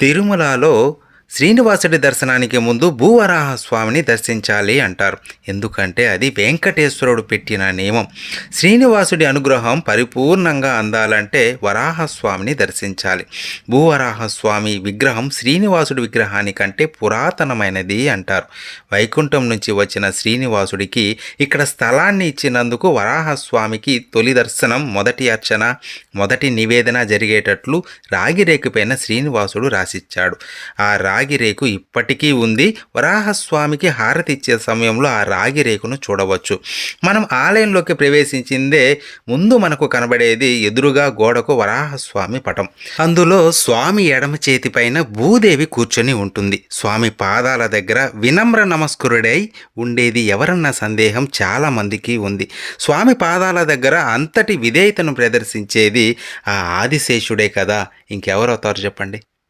తిరుమలలో శ్రీనివాసుడి దర్శనానికి ముందు భూవరాహ స్వామిని దర్శించాలి అంటారు. ఎందుకంటే అది వెంకటేశ్వరుడు పెట్టిన నియమం. శ్రీనివాసుడి అనుగ్రహం పరిపూర్ణంగా అందాలంటే వరాహస్వామిని దర్శించాలి. భూవరాహస్వామి విగ్రహం శ్రీనివాసుడి విగ్రహానికంటే పురాతనమైనది అంటారు. వైకుంఠం నుంచి వచ్చిన శ్రీనివాసుడికి ఇక్కడ స్థలాన్ని ఇచ్చినందుకు వరాహస్వామికి తొలి దర్శనం, మొదటి అర్చన, మొదటి నివేదన జరిగేటట్లు రాగిరేకుపైన శ్రీనివాసుడు రాసిచ్చాడు. ఆ రాగిరేకు ఇప్పటికీ ఉంది. వరాహస్వామికి హారతి ఇచ్చే సమయంలో ఆ రాగిరేకును చూడవచ్చు. మనం ఆలయంలోకి ప్రవేశించిందే ముందు మనకు కనబడేది ఎదురుగా గోడకు వరాహస్వామి పటం. అందులో స్వామి ఎడమ చేతిపైన భూదేవి కూర్చొని ఉంటుంది. స్వామి పాదాల దగ్గర వినమ్ర నమస్కరుడై ఉండేది ఎవరన్న సందేహం చాలా మందికి ఉంది. స్వామి పాదాల దగ్గర అంతటి విధేయతను ప్రదర్శించేది ఆ ఆదిశేషుడే కదా, ఇంకెవరవుతారు చెప్పండి.